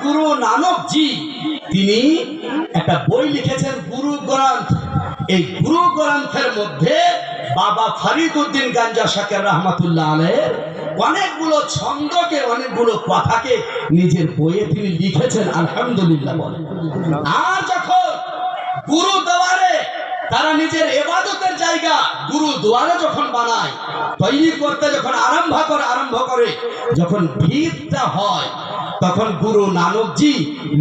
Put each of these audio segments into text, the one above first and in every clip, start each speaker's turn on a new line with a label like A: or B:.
A: গুরু নানক জি তিনি একটা বই লিখেছেন গুরু গ্রন্থ। এই গুরু গ্রন্থের মধ্যে বাবা ফরিদউদ্দিন গাঞ্জা শাকের রহমাতুল্লাহ আলাইহির অনেকগুলো ছন্দকে, অনেকগুলো কথাকে নিজের বইয়ে তিনি লিখেছেন। আলহামদুলিল্লাহ বলেন। আর যখন গুরুদুয়ারে তারা নিজের ইবাদতের জায়গা গুরুদুয়ারে যখন বানায়, তৈরি করতে যখন আরম্ভ করে যখন ভিতটা হয়, তখন গুরু নানক জি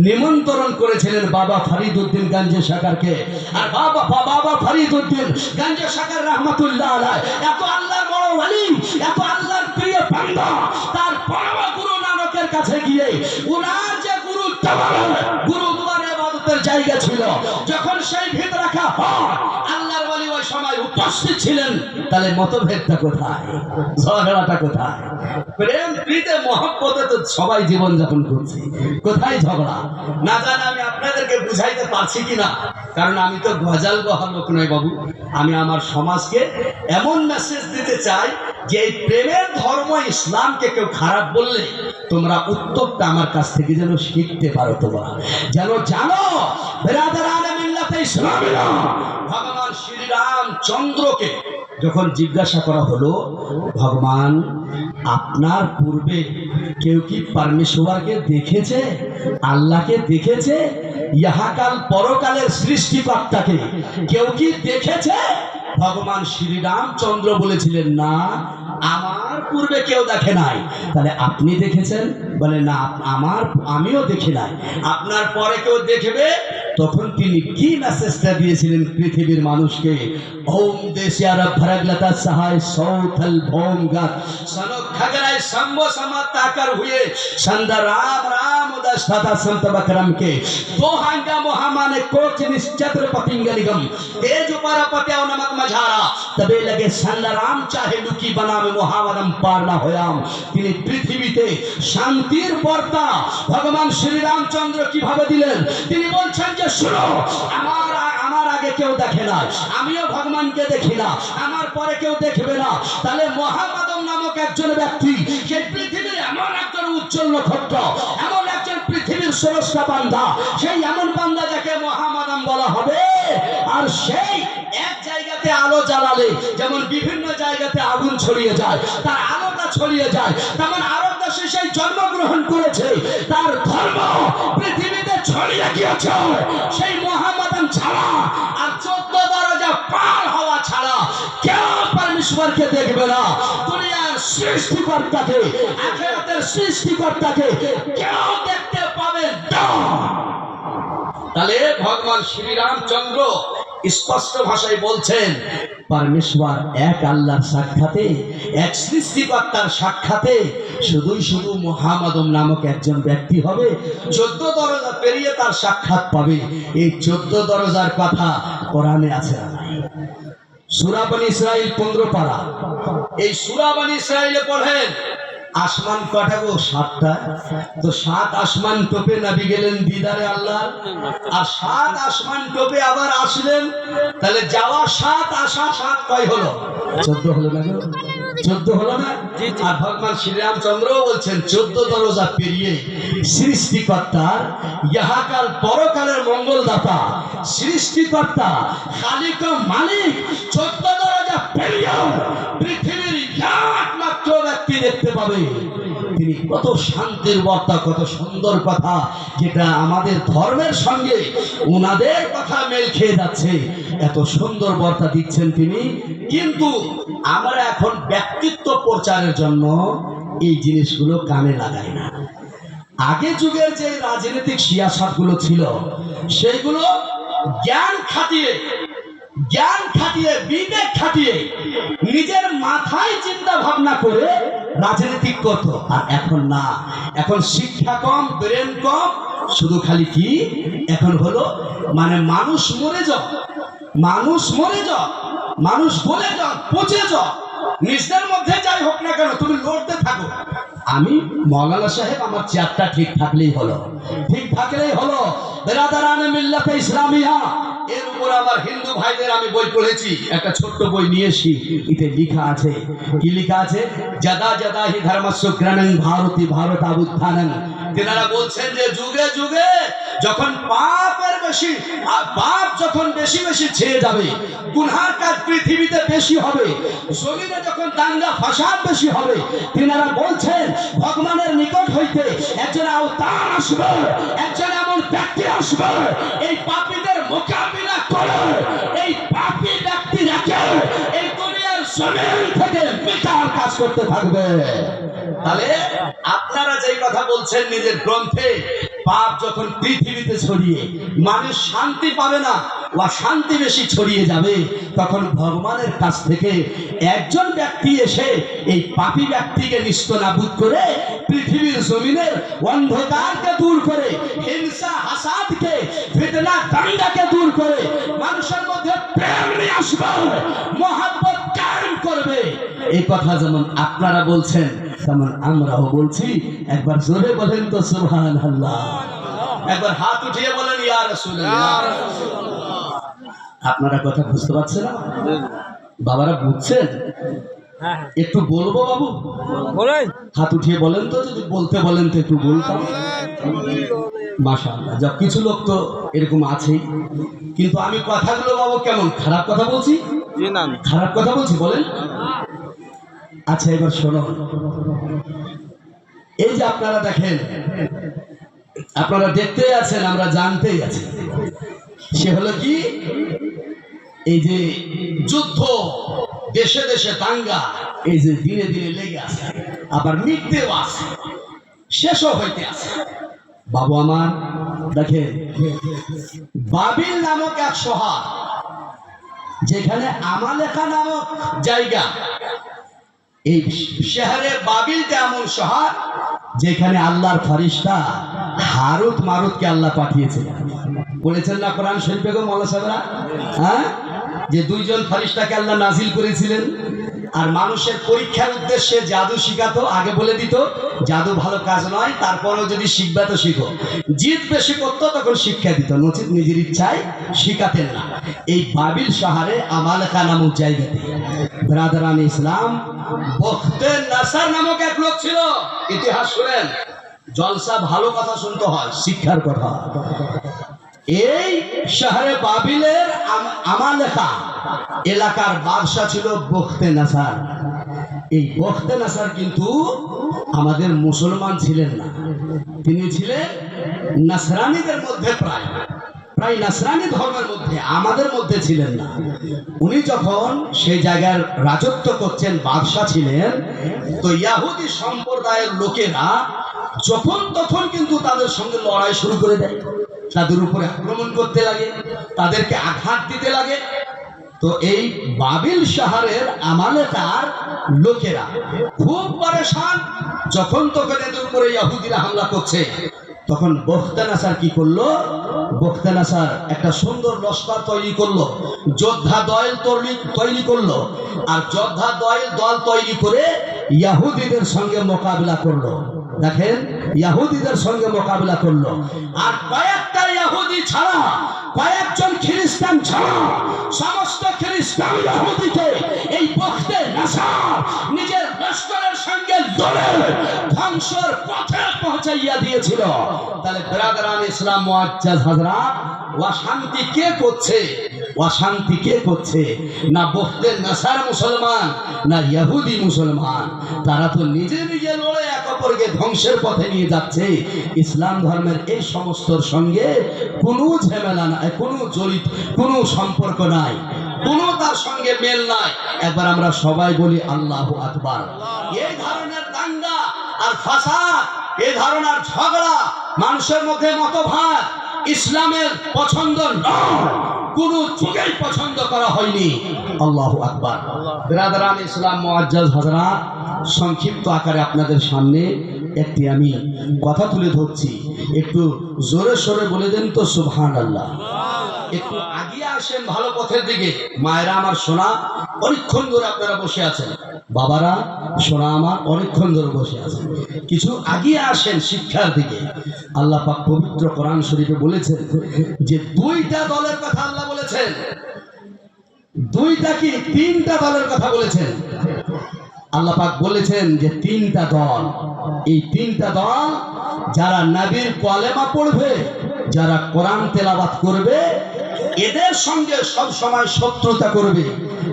A: নিমন্ত্রণ করেছিলেন বাবা ফরিদউদ্দিন গাঞ্জা শাকারকে। আর বাবা ফরিদউদ্দিন গাঞ্জা শাকার রহমাতুল্লাহ আলাইহি এত আল্লাহর বড় ওলি, এত আল্লাহর প্রিয় বান্দা, তার বড় গুরু নানকের কাছে গিয়ে ওনার যে গুরুদুয়ারে ইবাদতের জায়গা ছিল, যখন সেই ভিত রাখা হয়, আল্লাহর ওলি ওই সময় উপস্থিত ছিলেন, তাহলে মতভেদটা কোথায়, ঝগড়াটা কোথায়? প্রেম প্রীতে মহব্বতে তো সবাই জীবন যাপন করছে, কোথায় ঝগড়া? না জানি আমি আপনাদেরকে বুঝাইতে পারছি কিনা, কারণ আমি তো গজাল গহার লোক নয় বাবু। আমি আমার সমাজকে এমন মেসেজ দিতে চাই যে এই প্রেমের ধর্ম ইসলামকে কেউ খারাপ বললে তোমরা উত্তরটা আমার কাছ থেকে যেন শিখতে পারো, তোমরা যেন জানো বেরাদারানে মিল্লাতে ইসলামিয়া ভগবান শ্রীরাম চন্দ্রকে যখন জিজ্ঞাসা করা হলো, ভগবান আপনার পূর্বে কেউ কি পরমেশ্বরকে দেখেছে, আল্লাহকে দেখেছে, ইহাকাল পরকালের সৃষ্টিকর্তাকে কেউ কি দেখেছে? ভগবান শ্রীরামচন্দ্র বলেছিলেন, না, আমার পূর্বে কেউ দেখে নাই। তাহলে আপনি দেখেছেন? বলে না, আমিও দেখি নাই। আপনার পরে কেউ দেখবে? তখন তিনি কি মেসেজটা দিয়েছিলেন পৃথিবীর মানুষকে? ওম দেশে আরব ভরগলতা সহায় সৌথল ভোমগাত সনক খগরায় সম্ভ সমাতাকার হুয়ে সন্দ রাম রাম উদাস তথা সন্ত বকরমকে দোহাঙ্গা মোহামানে কোচ নিশ্চত্রপতিঙ্গলিগম তেজ উপরপতে নমক মঝারা তবে লাগে সন্দ রাম চাহে লুকি বানামে মোহামদম পার না হয়াম। তিনি পৃথিবীতে শান্তির বার্তা ভগবান শ্রীরামচন্দ্র কিভাবে দিলেন? তিনি বলছেন যে শুনো, আমার আগে কেউ দেখে না, আমিও ভগবানকে দেখি না, আমার পরে কেউ দেখবে না। তাহলে মোহাম্মদম নামক একজন ব্যক্তি, সেই পৃথিবীর এমন একজন উজ্জ্বল নক্ষত্র, এমন একজন পৃথিবীর স্রষ্টা বান্দা, সেই এমন বান্দা যাকে মোহাম্মদম বলা হবে। আর সেই এক জায়গাতে আলো জ্বালালে যেমন বিভিন্ন জায়গাতে আগুন ছড়িয়ে যায়, তার আলোটা ছড়িয়ে যায়, তেমন আরব দেশে সেই জন্মগ্রহণ করেছে, তার ধর্ম পৃথিবীতে ছড়িয়ে গিয়েছে। সেই মোহাম্মদম ছাড়া আর 14 দরজা পার হওয়া ছাড়া কেউ পরমেশ্বরকে দেখবে না। দুনিয়ার সৃষ্টিকর্তাকে, আখিরাতের সৃষ্টিকর্তাকে কেউ দেখতে পাবে না। তাহলে ভগবান শ্রীরামচন্দ্র স্পষ্ট ভাষায় বলছেন, পরমেশ্বর এক আল্লাহর সাক্ষাতে, এক সৃষ্টিকর্তার সাক্ষাতে শুধু মুহাম্মদ নামক একজন ব্যক্তি হবে, 14 দরজা পেরিয়ে তার সাক্ষাৎ পাবে। এই 14 দরজার কথা কোরআনে আছে না? সূরা বনী ইসরাইল 15 পারা। এই সূরা বনী ইসরাইলে পড়েন, আসমান কটা গো? 7টা। তো 7 আসমান টোপে নবী গেলেন দিদারে আল্লাহ, আর 7 আসমান টোপে আবার আসলেন। তাহলে যাওয়া 7, আসা 7, কয় হলো? 14 হলো না? 14 হলো না? আর ভগবান শ্রীরামচন্দ্র বলছেন 14 দরজা পেরিয়ে সৃষ্টিকর্তার, ইহাকাল পরকালের মঙ্গলদাতা সৃষ্টিকর্তা খালিক মালিক 14 দরজা পেরিয়ে পৃথিবীর একমাত্র ব্যক্তি দেখতে পাবে। তিনি কত শান্তির বার্তা, কত সুন্দর কথা, যেটা আমাদের ধর্মের সঙ্গে ওনাদের কথা মেল খেয়ে যাচ্ছে। এত সুন্দর বার্তা দিচ্ছেন তিনি। কিন্তু আমরা এখন ব্যক্তিত্ব প্রচারের জন্য এই জিনিসগুলো কানে লাগাই না। আগে যুগের যে রাজনৈতিক সিয়াসতগুলো ছিল, সেইগুলো জ্ঞান খাটিয়ে, বিবেক খাটিয়ে, নিজের মাথায় চিন্তা ভাবনা করে রাজনীতি করত। আর এখন না, এখন শিক্ষা কম, ব্রেন কম, শুধু খালি কি এখন হলো মানে মানুষ মরে যাও, মানুষ বলে যাও, পচে যাও, নিজেদের মধ্যে যাই হোক না কেন তুমি লড়তে থাকো। আমি মৌলানা সাহেব, আমার চেয়ারটা ঠিক থাকলেই হলো, বেরাদারানে মিল্লাতে ইসলামিয়া। এর উপর আমার হিন্দু ভাইদের আমি বই পড়েছি, একটা ছোট্ট বই নিয়েছি। এতে লেখা আছে, কি লেখা আছে? যদা যদা হি ধর্মস্য গ্রহণং ভারতী ভারতাবুত্থানং তেনারা বলছেন যে যুগে যুগে যখন পাপ যখন বেশি বেশি ছেয়ে যাবে, গুনহার কাজ পৃথিবীতে বেশি হবে, জমিনে যখন দাঙ্গা ফাসাদ বেশি হবে, তেনারা বলছেন ভগবানের নিকট হইতে একজন আওতার আসবে, একজন এমন ব্যক্তি আসবে এই পাপীদের মোকাবিলা করে এই পাপী ব্যক্তিরাকে এই দুনিয়ার জমিন থেকে মিটার কাজ করতে থাকবে। তাহলে আপনারা যেই কথা বলছেন নিজের গ্রন্থে, পাপ যখন পৃথিবীতে ছড়িয়ে মানুষ শান্তি পাবে না, শান্তি বেশি ছড়িয়ে যাবে, তখন ভগবানের কাছ থেকে একজন ব্যক্তি এসে এই পাপী ব্যক্তিকে নিস্তনাবুদ করে পৃথিবীর জমিনের অন্ধকারকে দূর করে, হিংসা হাসাদকে, ফিতনা দাঙ্গাকে দূর করে মানুষের মধ্যে প্রেম নিয়ে আসবে, মহব্বত কায়েম করবে। এই কথা যেমন আপনারা বলছেন তেমন আমরাও বলছি। একবার জোরে বলেন তো সুবহানাল্লাহ, একবার হাত উঠিয়ে বলেন ইয়া রাসূলুল্লাহ। আপনারা কথা বুঝতে পারছেন না? বাবারা বুঝছেন? একটু বলবো বাবু? বলেন, হাত উঠিয়ে বলেন তো, যদি বলতে বলেন তো একটু বলতাম। মাশাআল্লাহ, যা কিছু লোক তো এরকম আছেই, কিন্তু আমি কথাগুলো বাবু কেমন খারাপ কথা বলছি? খারাপ কথা বলছি বলেন? আচ্ছা এবার শোনো, এই যে আপনারা দেখেন, আপনারা দেখতেই আছেন, আমরা জানতেই আছি, সে হলো কি এই যে যুদ্ধ, দেশে দেশে দাঙ্গা, এই যে দিনে দিনে লেগে আছে, আবার মিটতেও আছে, শেষও হইতে আছে। বাবু আমার দেখেন, বাবিল নামক এক শহর, যেখানে আমালেকা নামক জায়গা, এই শহরে বাবিলটা এমন শহর যেখানে আল্লাহর ফেরেশতা হারুত মারুতকে আল্লাহ পাঠিয়েছিলেন। বলেছেন না কোরআন শরীফে গো মাওলানা সাহেবরা, হ্যাঁ, যে দুইজন ফেরেশতাকে আল্লাহ নাজিল করেছিলেন, আর মানুষের পরীক্ষার উদ্দেশ্যে জাদু শিখাতো। আগে বলে দিত জাদু ভালো কাজ নয়, তারপরেও যদি শিখবে তো শিখো। জিদ বেশি করতো তখন শিক্ষা দিত, নচিত নিজের ইচ্ছায় শিখাতেন না। এই বাবিল শহরে আমালেকা নামক জায়গাতে ব্রাদারান ইসলাম বখতে নাসার নামক এক লোক ছিল। ইতিহাস শুনেন, জলসা ভালো কথা শুনতে হয়, শিক্ষার কথা। এই শহরে বাবিলের আমালেকা এলাকার বাদশা ছিল বখতে নাসার। এই বখতে নাসার কিন্তু আমাদের মুসলমান ছিলেন না, তিনি ছিলেন নাসরানীদের মধ্যে, প্রায় নাসরানী ধর্মের মধ্যে, আমাদের মধ্যে ছিলেন না। উনি যখন সেই জায়গার রাজত্ব করছেন, বাদশা ছিলেন, তো ইহুদি সম্প্রদায়ের লোকেরা যখন তখন কিন্তু তাদের সঙ্গে লড়াই শুরু করে দেয়, তাদের উপরে আক্রমণ করতে লাগে, তাদেরকে আঘাত দিতে লাগে। তো এই বাবিল শহরের আমালেকার লোকেরা খুব পরেশান, যখন তখন এদের উপরে ইহুদিরা হামলা করছে। তখন বখতে নাসার কি করলো? বখতে নাসার একটা সুন্দর লস্কর তৈরি করলো, যোদ্ধা দল তৈরি করলো, আর যোদ্ধা দল তৈরি করে ইহুদিদের সঙ্গে মোকাবিলা করলো। দেখেন, ইহুদিদের সঙ্গে মোকাবিলা করলো, আর কয়েকটা ইহুদি ছাড়া, কয়েকজন খ্রিস্টান ছাড়া সমস্ত খ্রিস্টান ইহুদিকে এই বখতে নাসার নিজের লস্করের সঙ্গে লড়ে ধ্বংসের পথে পৌঁছাইয়া দিয়েছিল। তাহলে ব্রাদারান ইসলাম মুআজ্জাজ হযরত, অশান্তি কে করছে? অশান্তি কে করছে? না বখতে নাসার মুসলমান, না ইহুদি মুসলমান। তারা তো নিজে নিজে লড়ে এক অপরকে ধ্বংসের পথে নিয়ে যাচ্ছে। ইসলাম ধর্মের এই সমস্তর সঙ্গে কোনো ঝামেলা নাই, কোনো সম্পর্ক নাই, কোনো তার সঙ্গে মেল নাই। একবার আমরা সবাই বলি আল্লাহু আকবার। এই ধরনের দাঙ্গা আর ফাসাদ, এই ধরনের ঝগড়া, মানুষের মধ্যে মতভাব ইসলামের পছন্দ নয়, কোন যুগেই পছন্দ করা হয়নি। আল্লাহু আকবার। ব্রাদারান ইসলাম মুআজ্জাজ হযরত, সংক্ষিপ্ত আকারে আপনাদের সামনে একটি আমি কথা তুলে ধরছি, একটু জোরে সোরে বলে দেন তো সুবহানাল্লাহ। একটু আগিয়ে আসেন ভালো পথের দিকে। মায়েরা আমার সোনা, অনেকক্ষণ ধরে আপনারা বসে আছেন, বাবারা সোনা আমার অনেকক্ষণ ধরে বসে আছেন, কিছু আগিয়ে আসেন শিক্ষার দিকে। আল্লাহ পাক পবিত্র কোরআন শরীফে বলেছেন যে দুইটা দলের কথা আল্লাহ বলেছেন, দুইটা কি তিনটা দলের কথা বলেছেন। আল্লাহ পাক বলেছেন যে তিনটা দল, এই তিনটা দল যারা নবীর কলেমা পড়বে, যারা কোরআন তেলাওয়াত করবে, এদের সঙ্গে সব সময় শত্রুতা করবে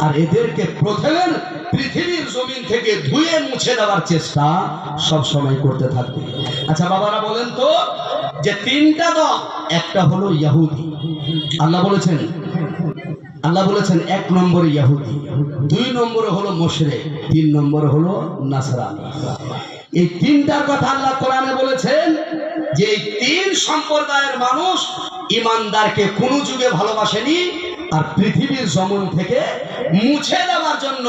A: আর এদেরকে প্রথমের পৃথিবীর জমিন থেকে ধুয়ে মুছে দেওয়ার চেষ্টা সব সময় করতে থাকবে। আচ্ছা বাবারা বলেন তো, যে তিনটা দল, একটা হলো ইহুদি। আল্লাহ বলেছেন এক নম্বরে ইহুদি, 2 নম্বরে হলো মুশরিক, 3 নম্বরে হলো নাসরানী। এই তিনটার কথা আল্লাহ কোরআনে বলেছেন যে এই 3 সম্প্রদায়ের মানুষ ইমানদারকে কোন যুগে ভালোবাসেনি আর পৃথিবীর জমিন থেকে মুছে দেওয়ার জন্য,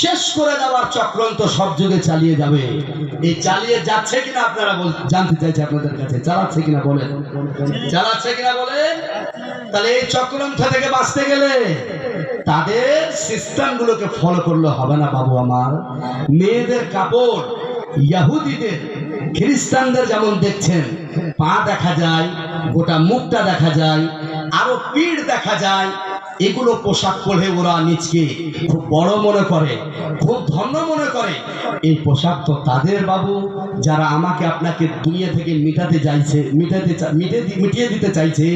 A: শেষ করে দেওয়ার চক্রান্ত সব যুগে চালিয়ে যাবে। এই চালিয়ে যাচ্ছে কিনা আপনারা জানতে চাইছে আপনাদের কাছে, চালাচ্ছে কিনা বলেন, চালাচ্ছে কিনা বলেন। তাহলে এই চক্রান্ত থেকে বাঁচতে গেলে তাদের সিস্টেমগুলোকে ফলো করলে হবে না বাবু আমার। মেয়েদের কাপড় ইহুদিদের, খ্রিস্টানদের যেমন দেখছেন পা দেখা যায়, গোটা মুখটা দেখা যায়, আরো পিঠ দেখা যায়, এগুলো পোশাক পরে ওরা নিজকে খুব বড় মনে করে, খুব ধন্য মনে করে। এই পোশাক তো তাদের বাবু, যারা আমাকে আপনাকে দুনিয়া থেকে মিটাতে চাইছে, মিটিয়ে দিতে চাইছে,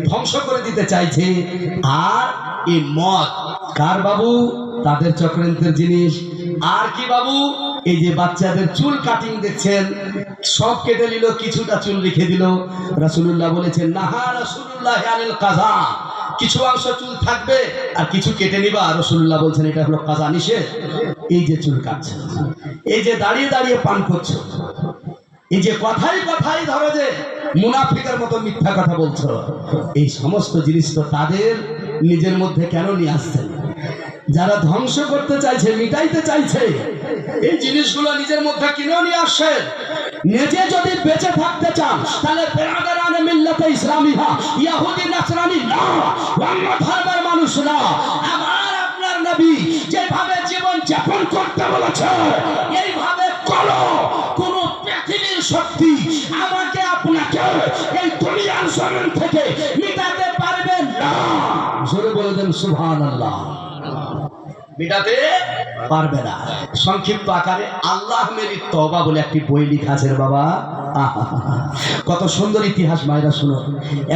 A: ধ্বংস করে দিতে চাইছে। আর এই মদ কার বাবু? তাদের চক্রান্তের জিনিস। আর কি বাবু? এই যে বাচ্চাদের চুল কাটিং দেখছেন, সব কেটে নিল, কিছুটা চুল রেখে দিল। রাসূলুল্লাহ বলেছেন নাহা রাসূলুল্লাহ আনিল কাযা, কিছু অংশ চুল থাকবে আর কিছু কেটে নিবা। রাসূলুল্লাহ বলছেন এটা হলো কাযা, নিষেধ। এই যে চুল কাটছে, এই যে দাঁড়িয়ে দাঁড়িয়ে পান করছো, এই যে কথাই কথাই ধরো যে মুনাফিকের মতো মিথ্যা কথা বলছো, এই সমস্ত জিনিস তো তাদের নিজের মধ্যে কেন নিয়ে আসছেন? যারা ধ্বংস করতে চাইছে, মিটাইতে চাইছে, এই জিনিসগুলো নিজের মধ্যে কিনে নিয়ে আসছে। নিজে যদি বেঁচে থাকতে চান তাহলে বেরাদারানে মিল্লাতে ইসলামিহা, ইহুদি নাসরানি না, অন্য ধর্মের মানুষ না। আমার আপনার নবী যেভাবে জীবন যাপন করতে বলেছে এইভাবে করো। কোন পৃথিবীর শক্তি আমাকে আপনাকে এই দুনিয়ার জমিন থেকে মিটাতে পারবে না। জোরে বলে দেন সুবহানাল্লাহ। মিটাতে পারবে না। সংক্ষিপ্ত আকারে আল্লাহ মেরি তওবা বলে একটি বই লেখা আছে বাবা। কত সুন্দর ইতিহাস মায়েরা শুনো।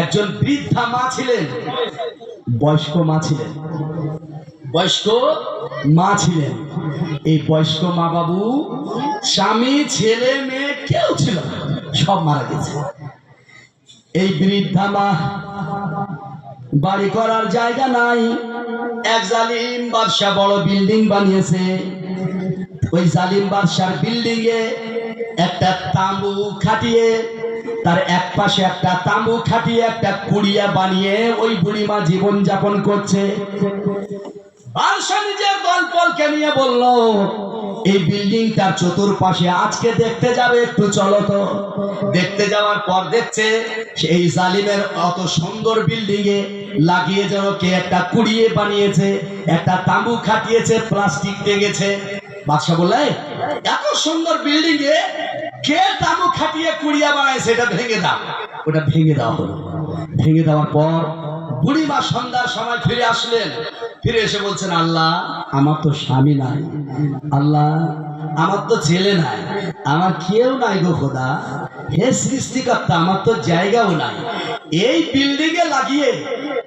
A: একজন বৃদ্ধা মা ছিলেন, বয়স্ক মা ছিলেন, বয়স্ক মা ছিলেন। এই বয়স্ক মা বাবু, স্বামী, ছেলে মেয়ে কেউ ছিল না, সব মারা গেছে। এই বৃদ্ধা মা, বাড়ি করার জায়গা নাই। এক জালিম বাদশা বড় বিল্ডিং বানিয়েছে। ওই জালিম বাদশার বিল্ডিং এ একটা তাঁবু খাটিয়ে, তার এক পাশে একটা তাঁবু খাটিয়ে একটা কুড়িয়া বানিয়ে ওই বুড়িমা জীবন যাপন করছে। বাদশা নিজের দলবলকে নিয়ে বলল, এই বিল্ডিংটার চতুর্পাশে আজকে দেখতে যাবে, একটু চলো তো। দেখতে যাওয়ার পর দেখছে সেই জালিমের অত সুন্দর বিল্ডিং এ লাগিয়ে যেন কে একটা কুড়িয়ে বানিয়েছে, একটা তাঁবু খাটিয়েছে, প্লাস্টিক টেঙেছে। বাদশা বললে, এত সুন্দর বিল্ডিং এ কে তাঁবু খাটিয়ে কুড়িয়া বানাইছে, এটা ভেঙে দাও। ওটা ভেঙে দেওয়া হলো। ভেঙে দেওয়ার পর বুড়িমা সন্ধ্যার সময় ফিরে আসলেন। ফিরে এসে বলছেন, আল্লাহ আমার তো স্বামী নাই, আল্লাহ আমার তো ছেলে নাই, আমার কেউ নাই গো খোদা, হে সৃষ্টিকর্তা আমার তো জায়গাও নাই। এই বিল্ডিং এ লাগিয়ে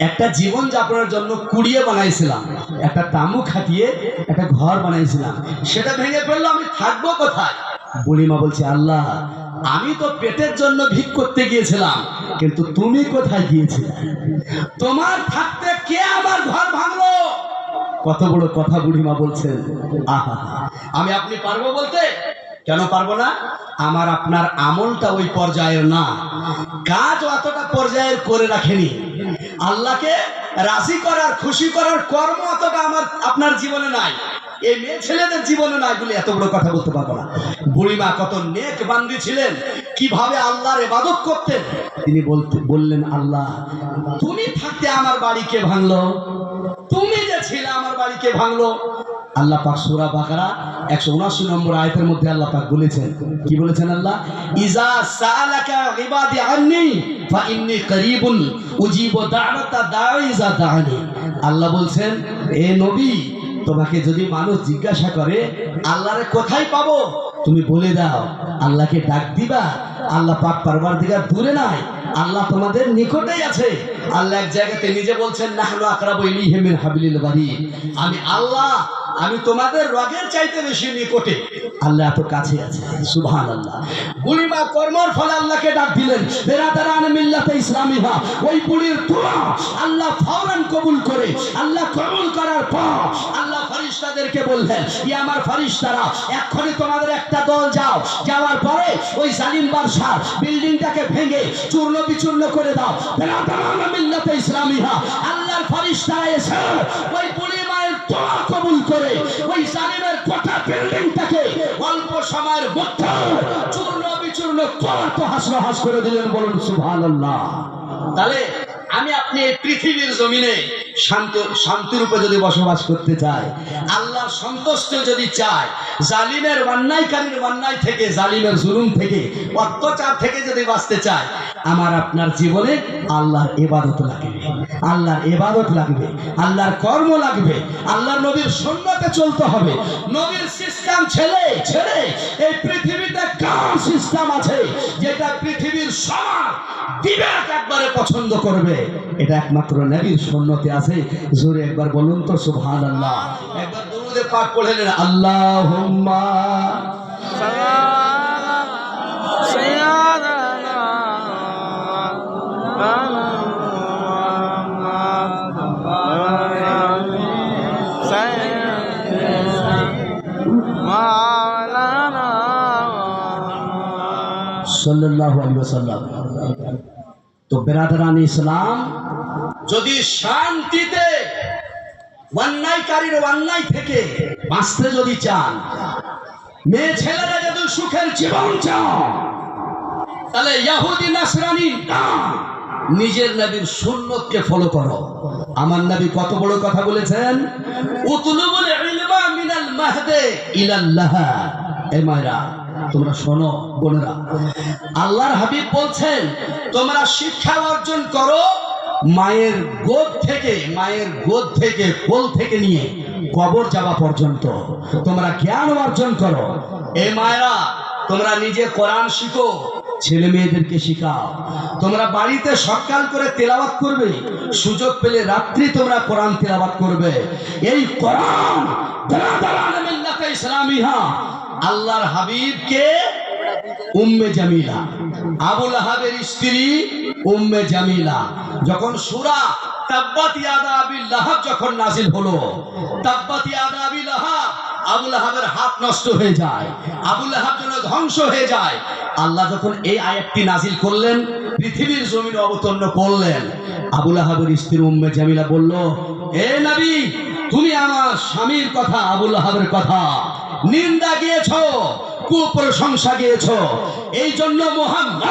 A: একটা জীবন যাপনের জন্য কুড়িয়ে বানাইছিলাম, একটা তাঁবু খাটিয়ে একটা ঘর বানাইছিলাম, সেটা ভেঙে ফেললো, আমি থাকবো কোথায়? বুড়িমা বলছে, আল্লাহ আমি তো পেটের জন্য ভিক করতে গিয়েছিলাম, কিন্তু তুমি কোথায় গিয়েছিলে? তোমার থাকতে কে আমার ঘর ভাঙলো? কত বড় কথা বুড়িমা বলছেন। আহা, আমি আপনি পারবো বলতে? কেন পারবো না? আমার আপনার আমলটা ওই পর্যায়ের না, কাজ অতটা পর্যায়ের করে রাখেনি। আল্লাহকে রাজি করার, খুশি করার কর্ম অতটা আমার আপনার জীবনে নাই, এই মেয়ে ছেলেদের জীবনে নাই বলে এত বড় কথা বলতে পারবো না। বুড়িমা কত নেক বান্দি ছিলেন, কিভাবে আল্লাহর ইবাদত করতেন। তিনি বললেন, আল্লাহ তুমি থাকতে আমার বাড়ি কে ভাঙলো? তুমি যে ছিলে আমার বাড়ি কে ভাঙলো? আল্লাহ পাক সূরা বাকারা 179 নম্বর আয়াতের মধ্যে আল্লাহ পাক বলেছেন, কি বলেছেন আল্লাহ? ইজা সালাকা ইবাদি আন্নি ফা ইন্নী করিবুন উজিবু দাওয়াতা দাঈ ইজা দাআনি। আল্লাহ বলছেন, এ নবী তোমাকে যদি মানুষ জিজ্ঞাসা করে আল্লাহরে কোথায় পাবো, তুমি বলে দাও আল্লাহকে ডাক দিবা। আল্লাহ পাক পারওয়ারদিগার দূরে নাই, আল্লাহ তোমাদের নিকটেই আছে। আল্লাহ এক জায়গাতে নিজে বলছেন নাহনু আকরাবু ইলাইহি মিন হাবলিল ওয়ারিদ, আমি আল্লাহ, আমি তোমাদের রগের চাইতে বেশি নিকটে। আল্লাহ এত কাছে আছে, সুবহানাল্লাহ। বুড়িমা কর্মর ফলে আল্লাহকে ডাক দিলেন, বেরাদারান মিল্লাতে ইসলামিহা, ওই বুড়ির দোয়া আল্লাহ ফওরান কবুল করে। আল্লাহ কবুল করার পর আল্লাহ ফেরেশতাদেরকে বললেন, ই আমার ফেরেশতারা, এক্ষুনি তোমাদের একটা দল যাও, যাওয়ার পরে ওই জালিম বাদশার বিল্ডিংটাকে ভেঙে চূর্ণ বিচূর্ণ করে দাও। বেরাদারান মিল্লাতে ইসলামিহা, আল্লাহর ফেরেশতারা এসে ওই বুড়ি মায়ের দোয়া কবুল করে ওই জালিমের গোটা বিল্ডিংটাকে অল্প সময়ের মধ্যে চূর্ণ বিচূর্ণ করে হাস করে দিলেন। বলুন সুবহানাল্লাহ। তাহলে আমি আপনি এই পৃথিবীর জমিনে শান্তিরূপে যদি বসবাস করতে চাই, আল্লাহর সন্তুষ্ট যদি চাই, জালিমের অন্যায়কারীর অন্যায় থেকে, জালিমের জুলুম থেকে, অত্যাচার থেকে যদি বাঁচতে চাই, আমার আপনার জীবনে আল্লাহর ইবাদত লাগবে, আল্লাহর ইবাদত লাগবে, আল্লাহর কর্ম লাগবে, আল্লাহর নবীর সুন্নতে চলতে হবে। নবীর সিস্টেম ছেড়ে এই পৃথিবীতে কার সিস্টেম আছে যেটা পৃথিবীর সমাজ বিবেক একবারে পছন্দ করবে? এটা একমাত্র নবীর সুন্নতে আছে। জোরে একবার বলুন তো সুবহানাল্লাহ। একবার দুরূদে পাক পড়ে নেন, আল্লাহুম্মা সাল্লাল্লাহু আলাইহি ওয়াসাল্লাম। তো বেরাদারান ইসলাম, যদি শান্তিতে অন্যায়কারীর অন্যায় থেকে বাঁচতে যদি চান, মেয়ে ছেলেরা যদি সুখের জীবন চান, তাহলে ইহুদি নাসরানি না, নিজের নবীর সুন্নতকে ফলো করো। আমার নবী কত বড় কথা বলেছেন, উতলুবুল ইলমা মিনাল মাহদি ইলাল্লাহ। এই মায়েরা তোমরা শোনো, বোনেরা, আল্লাহর হাবিব বলছেন তোমরা শিক্ষা অর্জন করো মায়ের গোদ থেকে কোল থেকে নিয়ে কবর যাওয়া পর্যন্ত তোমরা জ্ঞান অর্জন করো। এই মায়েরা তোমরা নিজে কোরআন শিখো, ছেলে মেয়েদেরকে শিখাও। তোমরা বাড়িতে সকাল করে তেলাওয়াত করবে, সুযোগ পেলে রাত্রি তোমরা কোরআন তেলাওয়াত করবে। এই কোরআন মিল্লাতে ইসলামিহা আল্লাহর হাবিবকে উম্মে জামিলা, আবু লাহাবের স্ত্রী উম্মে জামিলা, যখন সূরা তাব্বাত ইয়াদা আবি লাহাব যখন নাজিল হলো, তাব্বাত ইয়াদা আবি লাহাব, আবু লাহাবের হাত নষ্ট হয়ে যায়, আবু লাহাব যেন ধ্বংস হয়ে যায়। আল্লাহ যখন এই আয়াতটি নাজিল করলেন, পৃথিবীর জমিনে অবতীর্ণ করলেন, আবু লাহাবের স্ত্রী উম্মে জামিলা বলল, এ নবী, তুমি আমার স্বামীর কথা, আবু লাহাবের কথা নিন্দা গিয়েছো, কুপ্রশংসা গিয়েছো, এই জন্য মুহাম্মদ,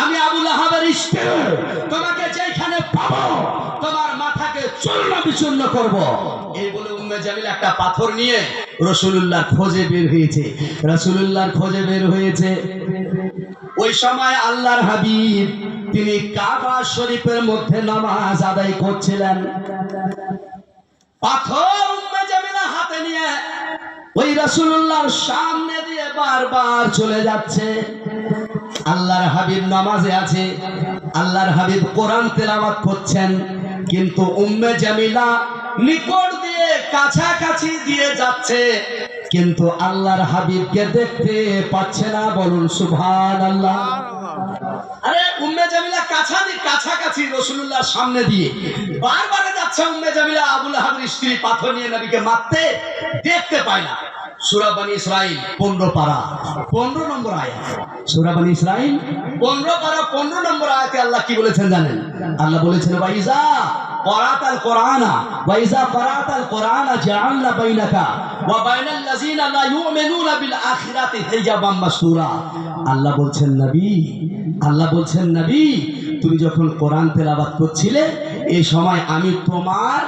A: আমি আবু লাহাবের স্ত্রী, তোমাকে যেখানে পাবো তোমার মাথাকে চূর্ণ বিচূর্ণ করব। এই বলে উম্মে জামিলা একটা পাথর নিয়ে রাসূলুল্লাহর খোঁজে বের হয়েছে। ওই সময় আল্লাহর হাবিব তিনি কাবা শরীফের মধ্যে নামাজ আদায় করছিলেন। পাথর উম্মে জামিলা হাতে নিয়ে ওই রাসূলুল্লাহর সামনে দিয়ে বারবার চলে যাচ্ছে। আল্লাহর হাবিব নামাজে আছে, আল্লাহর হাবিব কোরআন তেলাওয়াত করছেন, কিন্তু উম্মে জামিলা নিকট দিয়ে কাছাকাছি দিয়ে যাচ্ছে, কিন্তু আল্লাহর হাবিবকে দেখতে পাচ্ছে না। বলুন সুবহানাল্লাহ। আরে উম্মে জামিলা কাছাকাছি রাসূলুল্লাহর সামনে দিয়ে বারবার যাচ্ছে। উম্মে জামিলা আবু লাহাবের স্ত্রী পাথর নিয়ে নবীকে মারতে দেখতে পায় না। সূরা বনী ইসরাইল 15 পারা 15 নম্বর আয়াত। সূরা বনী ইসরাইল 15 পারা 15 নম্বর আয়াতে আল্লাহ কি বলেছেন জানেন? আল্লাহ বলেছেন, ওয়াইজা ক্বরাতাল কোরআনা জাআলনা বাইনাকা ওয়া বাইনাল লাযিনা লা ইউমিনুনা বিল আখিরাতি হিজাবাম মাসতুরা। আল্লাহ বলছেন নবী, তুমি যখন কোরআন তেলাওয়াত করছিলে, এই সময় আমি তোমার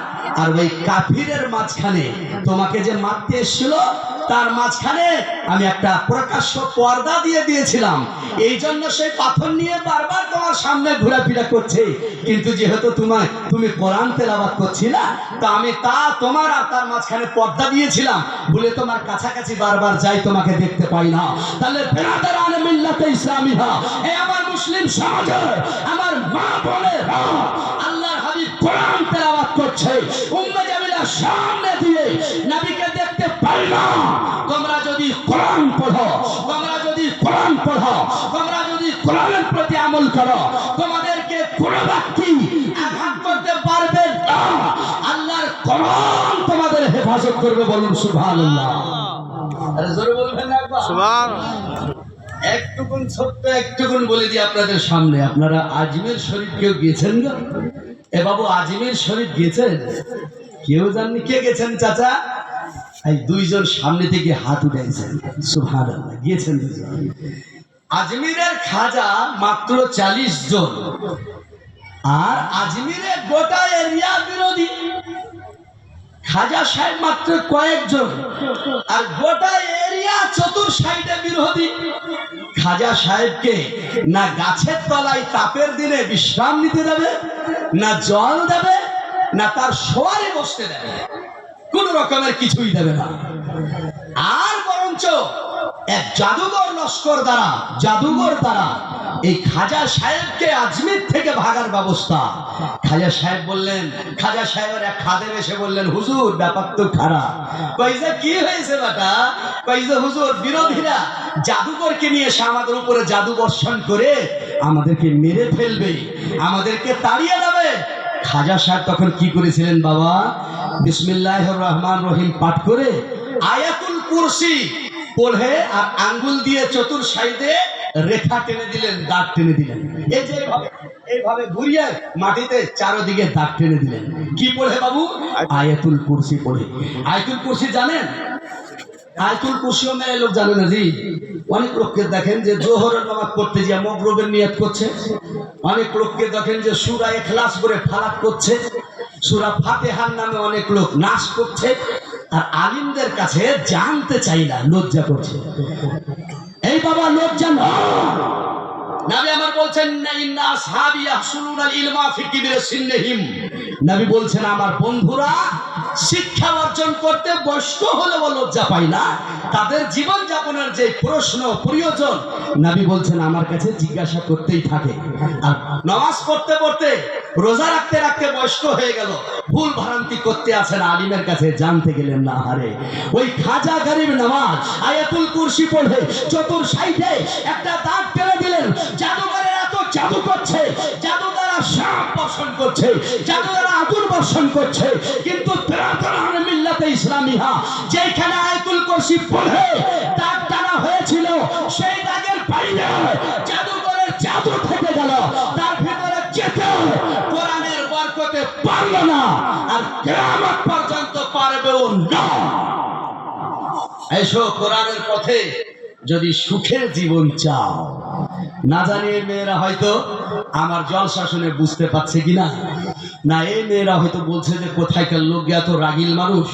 A: আর ওই কাফিরের মাঝখানে, তোমাকে যে মারতে এসেছিল তার মাঝখানে আমি একটা প্রকাশ্য পর্দা দিয়ে দিয়েছিলাম, এই জন্য সেই পাথর নিয়ে বারবার তোমার সামনে ঘোরাফেরা করছে। কিন্তু যেহেতু তুমি কোরআন তেলাওয়াত করছিলা, তো আমি তোমার আর তার মাঝখানে পর্দা দিয়েছিলাম বলে তোমার কাছাকাছি বারবার যাই, তোমাকে দেখতে পাই না। তাহলে বেরাদারান মিল্লাতে ইসলামিহা, এই আমার মুসলিম সমাজে আমার মা বোনেরা, আল্লাহর হাবিব কোরআন তেলাওয়াত করছে, উম্মে জামিলা সামনে দিয়ে নবীকে দেখতে পাই না। তোমরা যদি কোরআন পড়ো, তোমরা যদি কোরআন পড়ো, তোমরা যদি কোরআনের প্রতি আমল করো, তোমাদেরকে কোনো ব্যক্তি আঘাত করতে পারবে না। আল্লাহর কোরআন তোমাদের হেফাজত করবে। বলুন সুবহানাল্লাহ। আরে জোরে বলবেন না একবার সুবহানাল্লাহ। একটুকুন ছোট্ট একটুকুন বলে দিই আপনাদের সামনে, আপনারা আজমির শরীফ কেউ গিয়েছেন না? এ বাবু আজমির শরীফ গিয়েছেন? কেউ জাননি। কে গেছেন চাচা? এই দুইজন সামনে থেকে হাত উঠাইছেন। সুবহানাল্লাহ, গিয়েছেন দুইজন। আজমিরের খাজা মাত্র 40 জন, আর আজমিরের গোটা এরিয়া বিরোধী। খাজা সাহেব মাত্র কয়েকজন, আর গোটা এরিয়া চতুর সাইডে বিরোধী। খাজা সাহেবকে না গাছের তলায় তাপের দিনে বিশ্রাম নিতে দেবে, না জল দেবে, না তার শোয়ারে বসতে দেবে, কোন রকমের কিছুই দেবে না। আর বরঞ্চ এক জাদুঘর লস্কর দ্বারা এই খাজা সাহেবকে আজমির থেকে ভাগার ব্যবস্থা। খাজা সাহেব বললেন, খাজা সাহেবের এক খাদেম এসে বললেন, হুজুর ব্যাপার তো খারাপ। কইছে কি হয়েছে বেটা? কইছে হুজুর বিরোধীরা জাদুঘরকে নিয়ে এসে আমাদের উপরে জাদু বর্ষণ করে আমাদেরকে মেরে ফেলবে, আমাদেরকে তাড়িয়ে দেবে। খাজা সাহেব তখন কি করেছিলেন বাবা? বিসমিল্লাহির রহমানির রহিম পাঠ করে আয়াতুল কুরসি পড়ে আর আঙ্গুল দিয়ে চতুর সাইডে রেখা টেনে দিলেন, দাগ টেনে দিলেন। এই যে এইভাবে ঘুরিয়ে মাটিতে চারদিকে দাগ টেনে দিলেন। কি পড়ে বাবু? আয়াতুল কুরসি পড়ে। আয়াতুল কুরসি জানেন? আয়াতুল কুরসিও মেরে লোক জানে না জি। অনেক লোককে দেখেন যে জোহরের নামাজ পড়তে গিয়ে মগরিবের নিয়ত করছে, অনেক লোককে দেখেন যে সূরা ইখলাস করে ফালাক করছে, সূরা ফাতিহার নামে অনেক লোক নাচ করছে, আর আলিমদের কাছে জানতে চাই না, লজ্জা করছে। এই বাবা লজ্জা না। নবী আমার বলছেন ইন্না আসহাবি ইয়াহসুলুনাল ইলমা ফি কিবরি সিন্নিহিম। নবী বলছেন আমার বন্ধুরা শিক্ষা অর্জন করতে বয়স্ক হলেও লজ্জা পায় না। তাদের জীবন যাপনের যে প্রশ্ন প্রয়োজন নবী বলছেন আমার কাছে জিজ্ঞাসা করতেই থাকে। আর নামাজ পড়তে পড়তে রোজা রাখতে রাখতে বয়স্ক হয়ে গেল, ভুল ভ্রান্তি করতে আছেন, আলিমের কাছে জানতে গেলেন না। হারে ওই খাজা গরিব নামাজ আয়াতুল কুরসি পড়ে চতুর সাইডে একটা দাগ টেনে দিলেন। জাদুঘরের এত জাদু করছে, জাদু দ্বারা সাপ বর্ষণ করছে, জাদু দ্বারা আগুন বর্ষণ করছে, কিন্তু বেরাদারান মিল্লাতে ইসলামিহা যেখানে আয়াতুল কুরসি পড়ে দাগ টানা হয়েছিল, সেই দাগের বাইরে জাদুঘরের জাদু থেকে গেল, তার ভিতরে যেতে কোরআনের বরকতে পারল না, আর কিয়ামত পর্যন্ত পারবেও না। এসো কোরআনের পথে যদি সুখের জীবন চাও। না জানি এই মেয়েরা হয়তো আমার জলসা শুনে বুঝতে পারছে কিনা, না এই মেয়েরা হয়তো বলছে যে কোথায়কার লোক এত রাগিল মানুষ।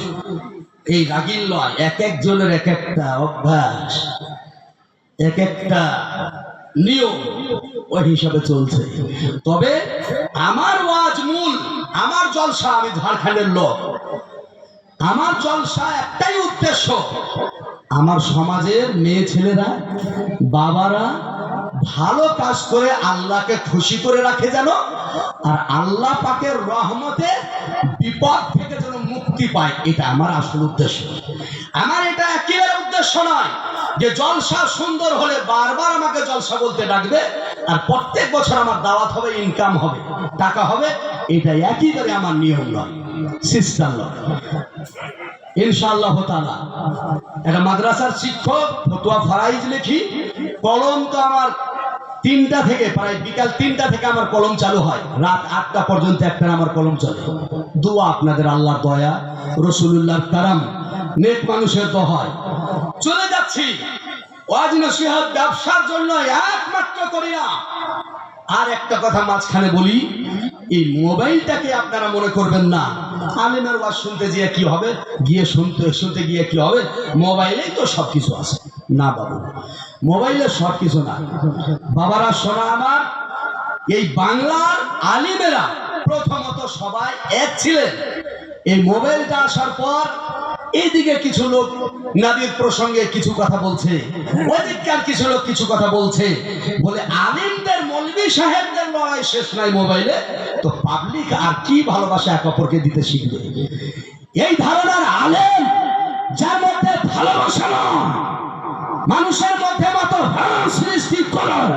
A: এই রাগিল নয়, এক একজনের এক একটা অভ্যাস, এক একটা নিয়ম, ওই হিসাবে চলছে। তবে আমার ওয়াজ মূল, আমার জলসা, আমি ঝাড়খণ্ডের লোক, আমার জলসা একটাই উদ্দেশ্য, আমার সমাজের মেয়ে ছেলেরা বাবারা ভালো কাজ করে আল্লাহকে খুশি করে রাখে যেন, আর আল্লাহ পাকের রহমতে বিপদ থেকে যেন মুক্তি পায়, এটা আমার আসল উদ্দেশ্য। আমার এটা একেবারে উদ্দেশ্য নয় যে জলসা সুন্দর হলে বারবার আমাকে জলসা বলতে ডাকবে আর প্রত্যেক বছর আমার দাওয়াত হবে, ইনকাম হবে, টাকা হবে, এটা একেবারে আমার নিয়ম নয়, সিস্টেম নয়। ইনশাআল্লাহ তাআলা একটা মাদ্রাসার শিক্ষক, ফতোয়া ফরাইজ লিখি, কলম তো আমার 3টা থেকে প্রায় বিকাল 3টা থেকে আমার কলম চালু হয়, রাত 8টা পর্যন্ত একটা আমার কলম চলে। দোয়া আপনাদের, আল্লাহর দয়া, রাসূলুল্লাহর কারাম, নেক মানুষের দোহায় চলে যাচ্ছি। ওয়াজ নসিহত ব্যবসার জন্য একমাত্র করি না। আর একটা কথা মাঝখানে বলি, এই মোবাইলটাকে আপনারা মনে করবেন না আলেমের ওয়াজ শুনতে গিয়ে কি হবে, গিয়ে শুনতে গিয়ে কি হবে, মোবাইলেই তো সব কিছু আছে। না বাবু, মোবাইলে সব কিছু না। বাবারা শোনা আমার, এই বাংলার আলিমেরা প্রথমত সবাই এক ছিলেন। এই মোবাইলটা আসার পর এইদিকে কিছু লোক নবীর প্রসঙ্গে কিছু কথা বলছে, ওইদিককার কিছু লোক কিছু কথা বলছে, বলে আলিমদের মৌলভী সাহেবদের লড়াই শেষ নাই মোবাইলে, তো পাবলিক আর কি ভালোবাসা এক অপরকে দিতে শিখবে। এই ধারণার আলেম যার মধ্যে ভালোবাসা নয়, মানুষের মধ্যে মাত্র সৃষ্টি করার,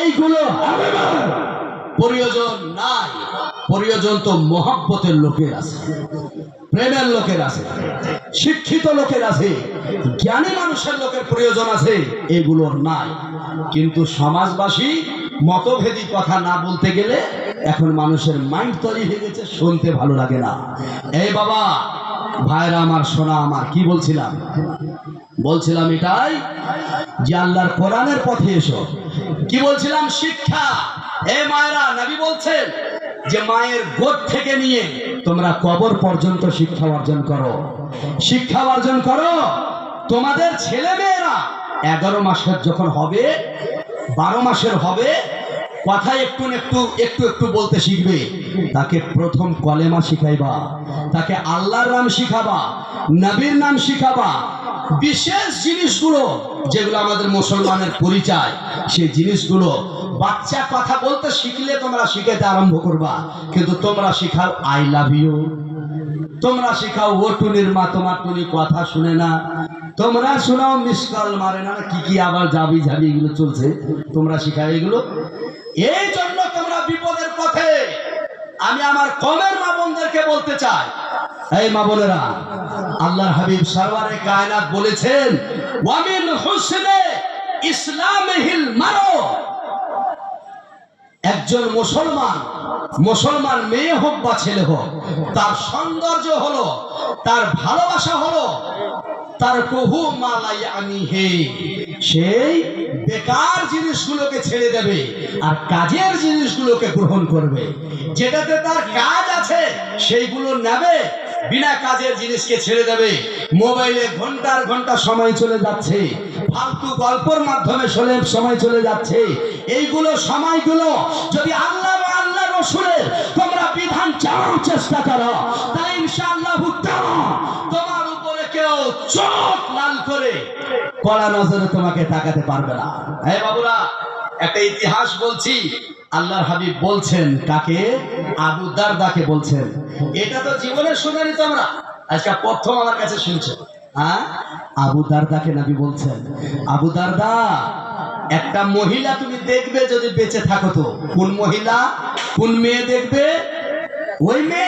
A: এইগুলো আলেমের প্রয়োজন নাই। প্রয়োজন তো মহব্বতের লোকের আছে, প্রেমের লোকের আছে, শিক্ষিত লোকের আছে, জ্ঞানী মানুষের লোকের প্রয়োজন আছে, এগুলোর নাই। কিন্তু সমাজবাসী মতভেদী কথা না বলতে গেলে এখন মানুষের মাইন্ড তৈরি হয়ে গেছে, শুনতে ভালো লাগে না। এই বাবা ভাইরা আমার, শোনা আমার, কি বলছিলাম এটাই যে আল্লাহর কোরআনের পথে এসো। কি বলছিলাম? শিক্ষা। এই মায়েরা, নবী বলছেন যে মায়ের গোদ থেকে নিয়ে তোমরা কবর পর্যন্ত শিক্ষা অর্জন করো, শিক্ষা অর্জন করো। তোমাদের ছেলে মেয়েরা 11 মাসের যখন হবে, 12 মাসের হবে, কথা একটু একটু বলতে শিখবে, তাকে প্রথম কলেমা শিখাইবা, তাকে আল্লাহর নাম শিখাবা, নবীর নাম শিখাবা। বিশেষ জিনিসগুলো যেগুলো আমাদের মুসলমানের পরিচয়, সেই জিনিসগুলো বাচ্চা কথা বলতে শিখলে তোমরা শিখাতে আরম্ভ করবা। কিন্তু তোমরা শিখাও আই লাভ ইউ, তোমরা শিখাও ও টুনির মা তোমার টুনি কথা শুনে না, তোমরা শোনাও মিসকাল মারে না, কি কি আবার যাবি এগুলো চলছে, তোমরা শিখাও এগুলো। এই জন্য তোমরা বিপদের পথে। আমি আমার কমের মা বোনদেরকে বলতে চাই, এই মা বোনেরা, আল্লাহর হাবিব সরওয়ারে কায়নাত বলেছেন, ওয়ামিন হুসনে ইসলামিহিল মারো। একজন মুসলমান মেয়ে হোক বা ছেলে হোক, তার সৌন্দর্য হলো, তার ভালোবাসা হলো, তার কহু মালাই আমি হে, সেই বেকার জিনিসগুলোকে ছেড়ে দেবে আর কাজের জিনিসগুলোকে গ্রহণ করবে। যেটাতে তার কাজ আছে সেইগুলো নেবে, বিনা কাজের জিনিসকে ছেড়ে দেবে। মোবাইলে ঘন্টার ঘন্টা সময় চলে যাচ্ছে, ফালতু গল্পের মাধ্যমে সময় চলে যাচ্ছে। এইগুলো সময়গুলো যদি আল্লাহ রসুলের তোমরা বিধান চাওয়ার চেষ্টা করো, তাহলে ইনশাআল্লাহ তোমার উপরে কেউ চোখ লাল করে কড়া নজরে তোমাকে তাকাতে পারবে না। হ্যাঁ বাবুরা, একটা ইতিহাস বলছি। আল্লাহর হাবিব বলছেন কাকে? আবু দারদাকে বলছেন। এটা তো জীবনে শুনেনি তোমরা, আজকে প্রথম আমার কাছে শুনছো। হ্যাঁ, আবু দারদাকে নবী বলছেন, আবু দারদা, একটা মহিলা তুমি দেখবে যদি বেঁচে থাকো, তো কোন মহিলা, কোন মেয়ে দেখবে? ওই মেয়ে